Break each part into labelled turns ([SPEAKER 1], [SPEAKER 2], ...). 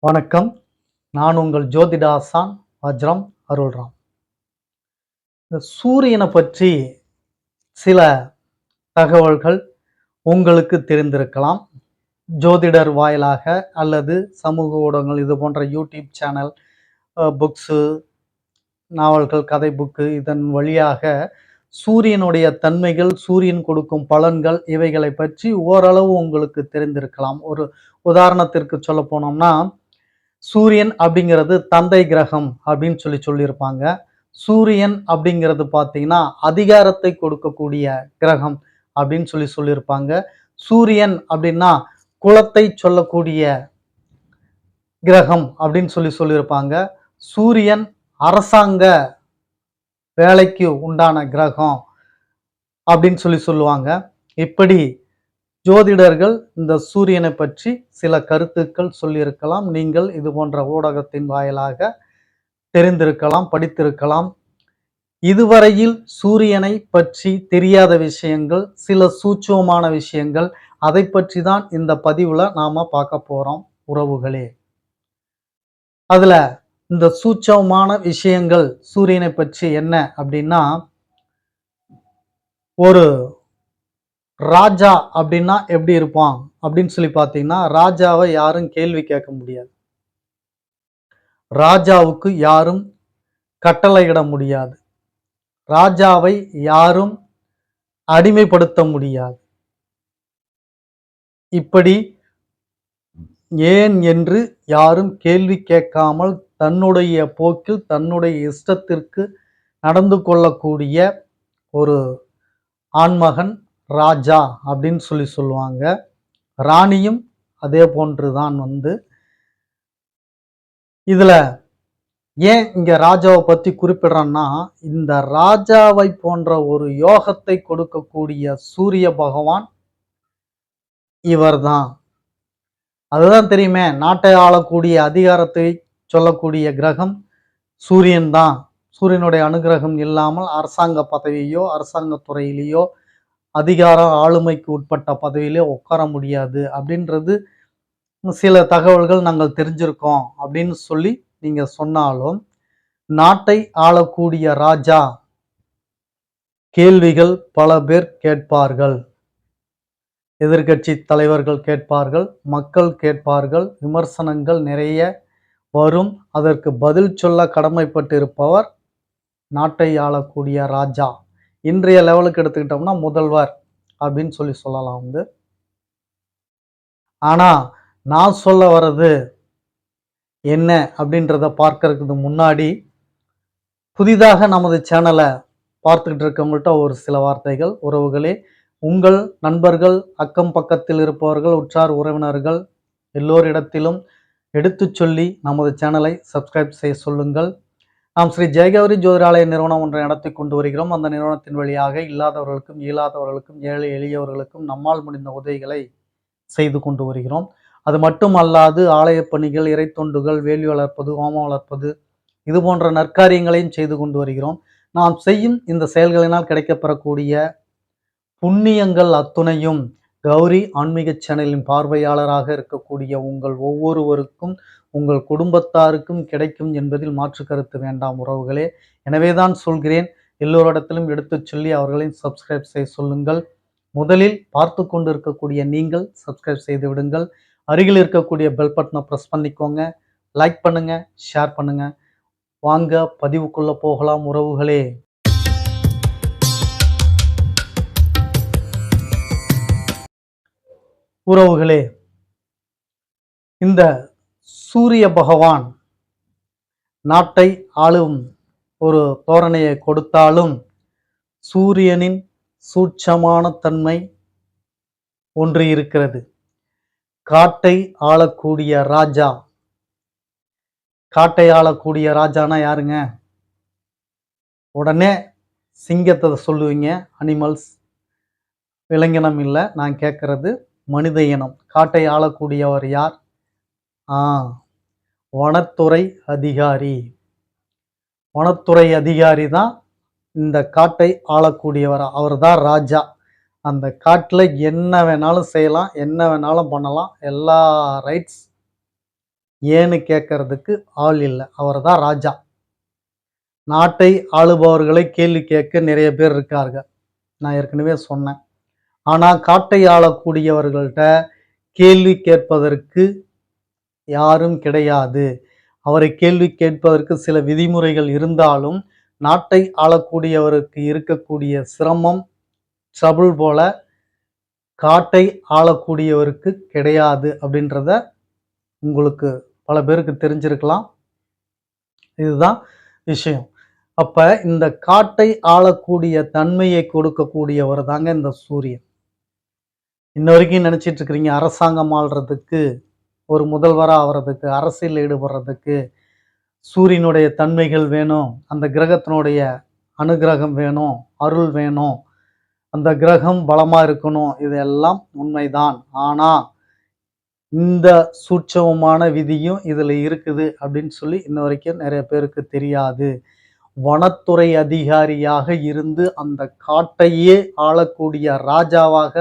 [SPEAKER 1] வணக்கம். நான் உங்கள் ஜோதிட ஆசான் வஜ்ரம் அருள்ராம். இந்த சூரியனை பற்றி சில தகவல்கள் உங்களுக்கு தெரிந்திருக்கலாம். ஜோதிடர் வாயிலாக அல்லது சமூக ஊடகங்கள் இது போன்ற யூடியூப் சேனல், புக்ஸு, நாவல்கள், கதை புக்கு இதன் வழியாக சூரியனுடைய தன்மைகள், சூரியன் கொடுக்கும் பலன்கள் இவைகளை பற்றி ஓரளவு உங்களுக்கு தெரிந்திருக்கலாம். ஒரு உதாரணத்திற்கு சொல்ல போனோம்னா, சூரியன் அப்படிங்கிறது தந்தை கிரகம் அப்படின்னு சொல்லியிருப்பாங்க. சூரியன் அப்படிங்கிறது பார்த்தீங்கன்னா, அதிகாரத்தை கொடுக்கக்கூடிய கிரகம் அப்படின்னு சொல்லியிருப்பாங்க. சூரியன் அப்படின்னா, குலத்தை சொல்லக்கூடிய கிரகம் அப்படின்னு சொல்லியிருப்பாங்க. சூரியன் அரசாங்க வேலைக்கு உண்டான கிரகம் அப்படின்னு சொல்லுவாங்க. இப்படி ஜோதிடர்கள் இந்த சூரியனை பற்றி சில கருத்துக்கள் சொல்லியிருக்கலாம். நீங்கள் இது போன்ற ஊடகத்தின் வாயிலாக தெரிந்திருக்கலாம், படித்திருக்கலாம். இதுவரையில் சூரியனை பற்றி தெரியாத விஷயங்கள், சில சூட்சமமான விஷயங்கள், அதை பற்றி தான் இந்த பதிவுல நாம பார்க்க போறோம் உறவுகளே. அதுல இந்த சூட்சமமான விஷயங்கள் சூரியனை பற்றி என்ன அப்படின்னா, ஒரு ராஜா அப்படின்னா எப்படி இருப்பான் அப்படின்னு பார்த்தீங்கன்னா, ராஜாவை யாரும் கேள்வி கேட்க முடியாது. ராஜாவுக்கு யாரும் கட்டளையிட முடியாது. ராஜாவை யாரும் அடிமைப்படுத்த முடியாது. இப்படி ஏன் என்று யாரும் கேள்வி கேட்காமல் தன்னுடைய போக்கில் தன்னுடைய இஷ்டத்திற்கு நடந்து கொள்ளக்கூடிய ஒரு ஆண்மகன் ராஜா அப்படின்னு சொல்லுவாங்க. ராணியும் அதே போன்றுதான். இதுல ஏன் இங்க ராஜாவை பத்தி குறிப்பிடுறேன்னா, இந்த ராஜாவை போன்ற ஒரு யோகத்தை கொடுக்கக்கூடிய சூரிய பகவான் இவர்தான். அதுதான் தெரியுமே, நாட்டை ஆளக்கூடிய அதிகாரத்தை சொல்லக்கூடிய கிரகம் சூரியன் தான். சூரியனுடைய அனுகிரகம் இல்லாமல் அரசாங்க பதவியோ அரசாங்க துறையிலேயோ அதிகார ஆளுமைக்கு உட்பட்ட பதவியிலே உட்கார முடியாது அப்படின்றது சில தகவல்கள் நாங்கள் தெரிஞ்சிருக்கோம் அப்படின்னு சொல்லி நீங்க சொன்னாலும், நாட்டை ஆளக்கூடிய ராஜா கேள்விகள் பல பேர் கேட்பார்கள். எதிர்கட்சி தலைவர்கள் கேட்பார்கள், மக்கள் கேட்பார்கள், விமர்சனங்கள் நிறைய வரும். அதற்கு பதில் சொல்ல கடமைப்பட்டிருப்பவர் நாட்டை ஆளக்கூடிய ராஜா. இன்றைய லெவலுக்கு எடுத்துக்கிட்டோம்னா முதல்வர் அப்படின்னு சொல்லலாம். ஆனா நான் சொல்ல வர்றது என்ன அப்படின்றத பார்க்கறதுக்கு முன்னாடி, புதிதாக நமது சேனலை பார்த்துக்கிட்டு இருக்கவங்கள்ட்ட ஒரு சில வார்த்தைகள். உறவுகளே, உங்கள் நண்பர்கள், அக்கம் பக்கத்தில் இருப்பவர்கள், உற்றார் உறவினர்கள் எல்லோரிடத்திலும் எடுத்துச் சொல்லி நமது சேனலை சப்ஸ்கிரைப் செய்ய சொல்லுங்கள். நாம் ஸ்ரீ ஜெயகௌரி ஜோதிடாலய நிறுவனம் ஒன்றை நடத்தி கொண்டு வருகிறோம். அந்த நிறுவனத்தின் வழியாக இல்லாதவர்களுக்கும் இயலாதவர்களுக்கும் ஏழை எளியவர்களுக்கும் நம்மால் முடிந்த உதவிகளை செய்து கொண்டு வருகிறோம். அது மட்டுமல்லாது ஆலய பணிகள், இறை தொண்டுகள், வேலி வளர்ப்பது, ஹோமம் வளர்ப்பது இது போன்ற நற்காரியங்களையும் செய்து கொண்டு வருகிறோம். நாம் செய்யும் இந்த செயல்களினால் கிடைக்கப்பெறக்கூடிய புண்ணியங்கள் அத்துணையும் கௌரி ஆன்மீக சேனலின் பார்வையாளராக இருக்கக்கூடிய உங்கள் ஒவ்வொருவருக்கும், உங்கள் குடும்பத்தாருக்கும் கிடைக்கும் என்பதில் மாற்று கருத்து வேண்டாம் உறவுகளே. எனவேதான் சொல்கிறேன், எல்லோரிடத்திலும் எடுத்துச் சொல்லி அவர்களையும் சப்ஸ்கிரைப் செய்ய சொல்லுங்கள். முதலில் பார்த்து கொண்டு இருக்கக்கூடிய நீங்கள் சப்ஸ்கிரைப் செய்து விடுங்கள். அருகில் இருக்கக்கூடிய பெல் பட்டனை ப்ரெஸ் பண்ணிக்கோங்க. லைக் பண்ணுங்க, ஷேர் பண்ணுங்க. வாங்க பதிவுக்குள்ள போகலாம் உறவுகளே. உறவுகளே, இந்த சூரிய பகவான் நாட்டை ஆளும் ஒரு தோரணையை கொடுத்தாலும், சூரியனின் சூட்சமான தன்மை ஒன்று இருக்கிறது. காட்டை ஆளக்கூடிய ராஜா. காட்டை ஆளக்கூடிய ராஜானா யாருங்க? உடனே சிங்கத்தை சொல்லுவீங்க. அனிமல்ஸ், விலங்கினம் இல்லை, நான் கேட்கறது மனித இனம். காட்டை ஆளக்கூடியவர் யார்? வனத்துறை அதிகாரி. வனத்துறை அதிகாரி தான் இந்த காட்டை ஆளக்கூடியவர். அவர் தான் ராஜா. அந்த காட்டில் என்ன வேணாலும் செய்யலாம், என்ன வேணாலும் பண்ணலாம். எல்லா ரைட்ஸ் ஏன்னு கேட்கறதுக்கு ஆள் இல்லை. அவர் தான் ராஜா. நாட்டை ஆளுபவர்களை கேள்வி கேட்க நிறைய பேர் இருக்காங்க. நான் ஏற்கனவே சொன்னேன். ஆனா காட்டை ஆளக்கூடியவர்கள்ட்ட கேள்வி கேட்பதற்கு யாரும் கிடையாது. அவரை கேள்வி கேட்பதற்கு சில விதிமுறைகள் இருந்தாலும், நாட்டை ஆளக்கூடியவருக்கு இருக்கக்கூடிய சிரமம், ட்ரபுள் போல காட்டை ஆளக்கூடியவருக்கு கிடையாது அப்படின்றத உங்களுக்கு பல பேருக்கு தெரிஞ்சிருக்கலாம். இதுதான் விஷயம். அப்ப இந்த காட்டை ஆளக்கூடிய தன்மையை கொடுக்கக்கூடியவர் தாங்க இந்த சூரியன். இன்ன வரைக்கும் நினைச்சிட்டு இருக்கிறீங்க அரசாங்கம் ஆள்றதுக்கு, ஒரு முதல்வரா ஆவறதுக்கு, அரசியல் ஈடுபடுறதுக்கு சூரியனுடைய தன்மைகள் வேணும். அந்த கிரகத்தினுடைய அனுகிரகம் வேணும், அருள் வேணும், அந்த கிரகம் பலமா இருக்கணும். இதெல்லாம் உண்மைதான். ஆனா இந்த சூட்சமமான விதியும் இதுல இருக்குது அப்படின்னு சொல்லி இன்ன வரைக்கும் நிறைய பேருக்கு தெரியாது. வனத்துறை அதிகாரியாக இருந்து அந்த காட்டையே ஆளக்கூடிய ராஜாவாக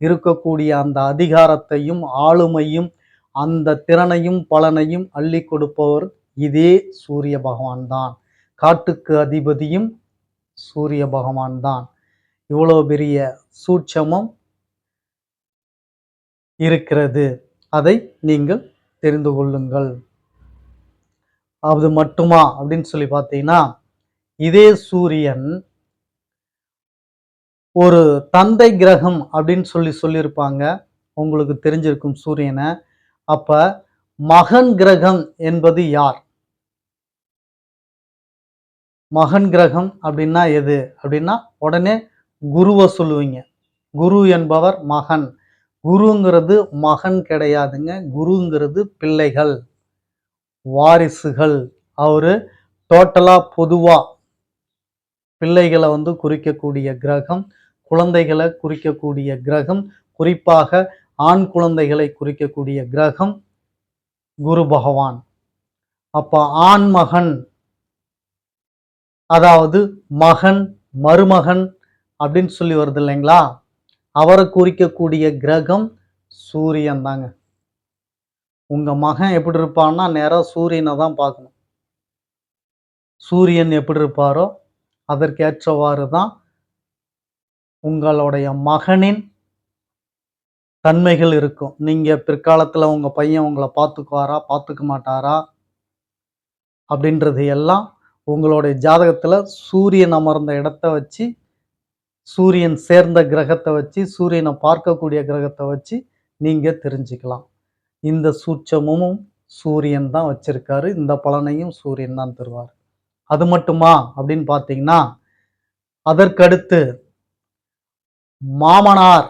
[SPEAKER 1] இருக்கக்கூடிய அந்த அதிகாரத்தையும் ஆளுமையும் அந்த திறனையும் பலனையும் அள்ளி கொடுப்பவர் இதே சூரிய பகவான் தான். காட்டுக்கு அதிபதியும் சூரிய பகவான் தான். இவ்வளவு பெரிய சூட்சமம் இருக்கிறது. அதை நீங்கள் தெரிந்து கொள்ளுங்கள். அது மட்டுமா அப்படின்னு சொல்லி பார்த்தீங்கன்னா, இதே சூரியன் ஒரு தந்தை கிரகம் அப்படின்னு சொல்லியிருப்பாங்க. உங்களுக்கு தெரிஞ்சிருக்கும் சூரியனை. அப்ப மகன் கிரகம் என்பது யார்? மகன் கிரகம் அப்படின்னா எது அப்படின்னா உடனே குருவை சொல்லுவீங்க. குரு என்பவர் மகன். குருங்கிறது மகன் கிடையாதுங்க. குருங்கிறது பிள்ளைகள், வாரிசுகள். அவரு டோட்டலா பொதுவா பிள்ளைகளை குறிக்கக்கூடிய கிரகம், குழந்தைகளை குறிக்கக்கூடிய கிரகம், குறிப்பாக ஆண் குழந்தைகளை குறிக்கக்கூடிய கிரகம் குரு பகவான். அப்ப ஆண் மகன், அதாவது மகன், மருமகன் அப்படின்னு சொல்லி வருது இல்லைங்களா? அவரை குறிக்கக்கூடிய கிரகம் சூரியன் தாங்க. உங்க மகன் எப்படி இருப்பான்னா நேரா சூரியனை தான் பார்க்கணும். சூரியன் எப்படி இருப்பாரோ அதற்கேற்றவாறு தான் உங்களுடைய மகனின் தன்மைகள் இருக்கும். நீங்க பிற்காலத்துல உங்க பையன் உங்களை பார்த்துக்குவாரா, பார்த்துக்க மாட்டாரா அப்படின்றது எல்லாம் உங்களுடைய ஜாதகத்துல சூரியன் அமர்ந்த இடத்த வச்சு, சூரியன் சேர்ந்த கிரகத்தை வச்சு, சூரியனை பார்க்கக்கூடிய கிரகத்தை வச்சு நீங்க தெரிஞ்சுக்கலாம். இந்த சூட்சமும் சூரியன் தான் வச்சிருக்காரு. இந்த பலனையும் சூரியன் தான் தருவார். அது மட்டுமா அப்படின்னு பார்த்தீங்கன்னா, அதற்கடுத்து மாமனார்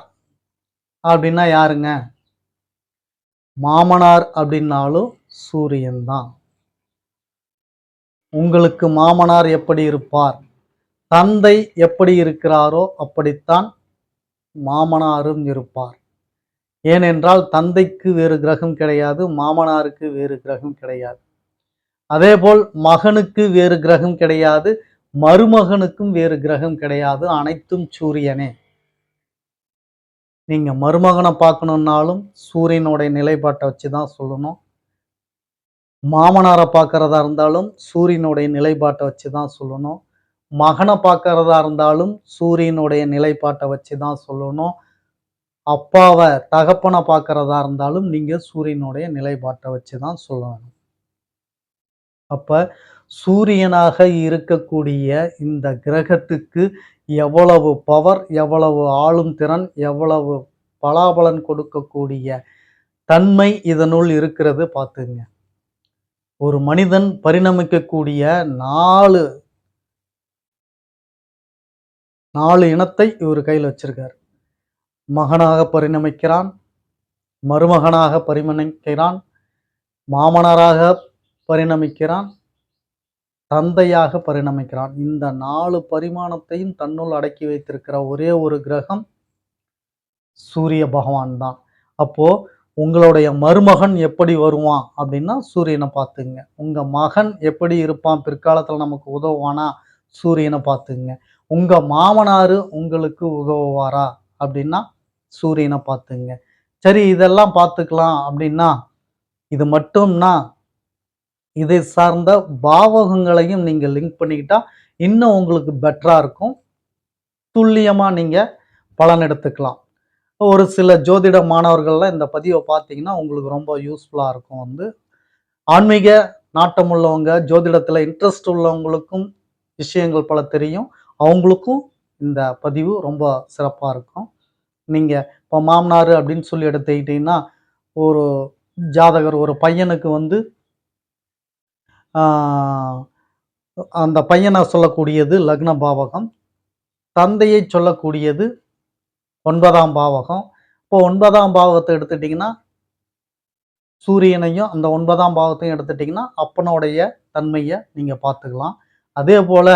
[SPEAKER 1] அப்படின்னா யாருங்க? மாமனார் அப்படின்னாலும் சூரியன் தான். உங்களுக்கு மாமனார் எப்படி இருப்பார்? தந்தை எப்படி இருக்கிறாரோ அப்படித்தான் மாமனாரும் இருப்பார். ஏனென்றால் தந்தைக்கு வேறு கிரகம் கிடையாது, மாமனாருக்கு வேறு கிரகம் கிடையாது. அதேபோல் மகனுக்கு வேறு கிரகம் கிடையாது, மருமகனுக்கும் வேறு கிரகம் கிடையாது. அனைத்தும் சூரியனே. நீங்க மருமகனை பார்க்கணும்னாலும் சூரியனுடைய நிலைப்பாட்டை வச்சு தான் சொல்லணும். மாமனாரை பார்க்கறதா இருந்தாலும் சூரியனுடைய நிலைப்பாட்டை வச்சு தான் சொல்லணும். மகனை பார்க்கறதா இருந்தாலும் சூரியனுடைய நிலைப்பாட்டை வச்சு தான் சொல்லணும். அப்பாவை, தகப்பனை பார்க்கறதா இருந்தாலும் நீங்க சூரியனுடைய நிலைப்பாட்டை வச்சு தான் சொல்லணும். அப்ப சூரியனாக இருக்கக்கூடிய இந்த கிரகத்துக்கு எவ்வளவு பவர், எவ்வளவு ஆளும் திறன், எவ்வளவு பலாபலன் கொடுக்கக்கூடிய தன்மை இதனுள் இருக்கிறது பார்த்துங்க. ஒரு மனிதன் பரிணமிக்கக்கூடிய நாலு இனத்தை இவர் கையில் வச்சிருக்கார். மகனாக பரிணமிக்கிறான், மருமகனாக பரிணமிக்கிறான், மாமனாராக பரிணமிக்கிறான், தந்தையாக பரிணமிக்கிறான். இந்த 4 பரிமாணத்தையும் தன்னுள் அடக்கி வைத்திருக்கிற ஒரே ஒரு கிரகம் சூரிய பகவான் தான். அப்போ உங்களுடைய மருமகன் எப்படி வருவான் அப்படின்னா சூரியனை பார்த்துங்க. உங்க மகன் எப்படி இருப்பான், பிற்காலத்துல நமக்கு உதவுவானா, சூரியனை பார்த்துங்க. உங்க மாமனாரு உங்களுக்கு உதவுவாரா அப்படின்னா சூரியனை பார்த்துங்க. சரி, இதெல்லாம் பார்த்துக்கலாம் அப்படின்னா இது மட்டும்னா இதை சார்ந்த பாவகங்களையும் நீங்க லிங்க் பண்ணிக்கிட்டா இன்னும் உங்களுக்கு பெட்டரா இருக்கும். துல்லியமா நீங்க பலன் எடுத்துக்கலாம். ஒரு சில ஜோதிட மாணவர்கள்லாம் இந்த பதிவை பார்த்தீங்கன்னா, உங்களுக்கு ரொம்ப யூஸ்ஃபுல்லா இருக்கும் வந்து. ஆன்மீக நாட்டம் உள்ளவங்க, ஜோதிடத்துல இன்ட்ரெஸ்ட் உள்ளவங்களுக்கும் விஷயங்கள் பல தெரியும். அவங்களுக்கும் இந்த பதிவு ரொம்ப சிறப்பா இருக்கும். நீங்க இப்போ மாமனாரு அப்படின்னு சொல்லி எடுத்துக்கிட்டீங்கன்னா, ஒரு ஜாதகர் ஒரு பையனுக்கு வந்து ஆ அந்த பையன சொல்லக்கூடியது லக்ன பாவகம். தந்தையை சொல்லக்கூடியது 9ஆம் பாவகம். இப்போ 9ஆம் பாவகத்த எடுத்துட்டீங்கன்னா, சூரியனையும் அந்த 9ஆம் பாவத்தையும் எடுத்துட்டீங்கன்னா, அப்பனுடைய தன்மைய நீங்க பார்த்துக்கலாம். அதேபோல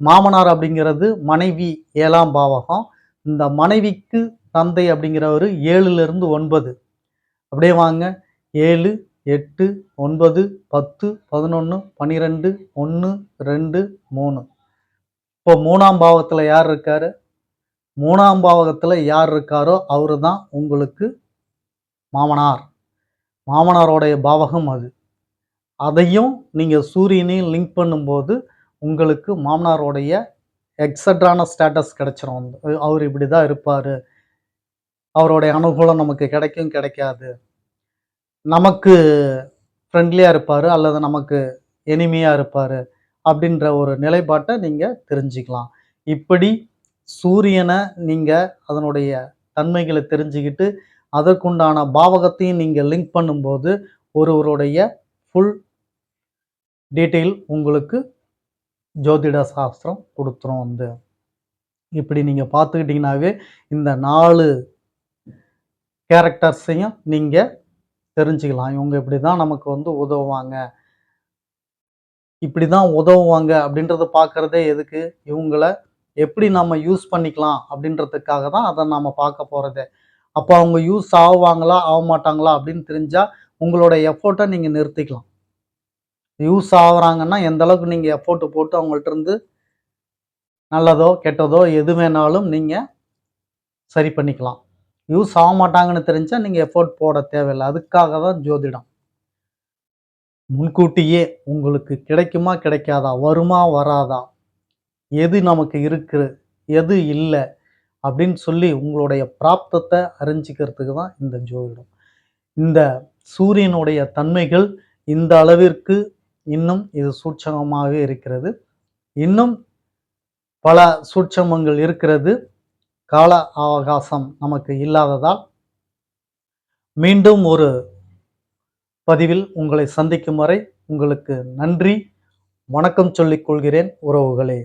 [SPEAKER 1] மாமனார் அப்படிங்கிறது மனைவி 7ஆம் பாவகம். இந்த மனைவிக்கு தந்தை அப்படிங்கிறவரு 7லிருந்து 9. அப்படியே வாங்க 7, 8, 9, 10, 11, 12, 1, 2, 3. இப்போ 3ஆம் பாவத்துல யார் இருக்காரு? 3ஆம் பாவகத்துல யார் இருக்காரோ அவரு தான் உங்களுக்கு மாமனார். மாமனாருடைய பாவகம் அது. அதையும் நீங்க சூரியனையும் லிங்க் பண்ணும்போது, உங்களுக்கு மாமனாருடைய எக்ஸட்ரான ஸ்டேட்டஸ் கிடைச்சிரும் வந்து. அவரு இப்படிதான் இருப்பாரு. அவருடைய அனுகூலம் நமக்கு கிடைக்கும், கிடைக்காது. நமக்கு ஃப்ரெண்ட்லியா இருப்பாரு அல்லது நமக்கு எனிமியா இருப்பாரு. அப்படின்ற ஒரு நிலைப்பாட்ட நீங்க தெரிஞ்சுக்கலாம். இப்படி சூரியன நீங்க அதனுடைய தன்மைகள தெரிஞ்சுக்கிட்டு, அதற்குண்டான பாவகத்தையும் நீங்க லிங்க் பண்ணும்போது, ஒருவருடைய ஃபுல் டீட்டெயில் உங்களுக்கு ஜோதிட சாஸ்திரம் குடுத்துரும் வந்து. இப்படி நீங்க பார்த்துக்கிட்டீங்கன்னாவே, இந்த 4 கேரக்டர்ஸையும் நீங்க தெரிஞ்சுக்கலாம். இவங்க இப்படிதான் நமக்கு வந்து உதவுவாங்க. இப்படிதான் உதவுவாங்க அப்படின்றத பார்க்கிறதே எதுக்கு? இவங்கள எப்படி நம்ம யூஸ் பண்ணிக்கலாம் அப்படின்றதுக்காக தான் அத நாம பார்க்க போறதே. அப்ப அவங்க யூஸ் ஆவாங்களா, ஆவமாட்டாங்களா அப்படின்னு தெரிஞ்சா, உங்களோட எஃபோர்ட்ட நீங்க நிறுத்திக்கலாம். யூஸ் ஆவுறாங்கன்னா, எந்த அளவுக்கு நீங்க எஃபோர்ட் போட்டு அவங்கள்ட்ட இருந்து நல்லதோ, கெட்டதோ எது வேணாலும் நீங்க சரி பண்ணிக்கலாம். யூஸ் ஆவமாட்டாங்கன்னு தெரிஞ்சா, நீங்க எஃபோர்ட் போட தேவையில்ல. அதுக்காக தான் ஜோதிடம். முன்கூட்டியே உங்களுக்கு கிடைக்குமா, கிடைக்காதா? வருமா, வராதா? எது நமக்கு இருக்கு? எது இல்ல? அப்படின்னு சொல்லி உங்களுடைய பிராப்தத்த அறிஞ்சுக்கிறதுக்கு தான் இந்த ஜோதிடம். இந்த சூரியனுடைய தன்மைகள் இந்த அளவிற்கு இன்னும் இது சூட்சமமாக இருக்கிறது. இன்னும் பல சூட்சமங்கள் இருக்கிறது. கால அவகாசம் நமக்கு இல்லாததால், மீண்டும் ஒரு பதிவில் உங்களை சந்திக்கும் வரை உங்களுக்கு நன்றி, வணக்கம் சொல்லிக் கொள்கிறேன் உறவுகளே.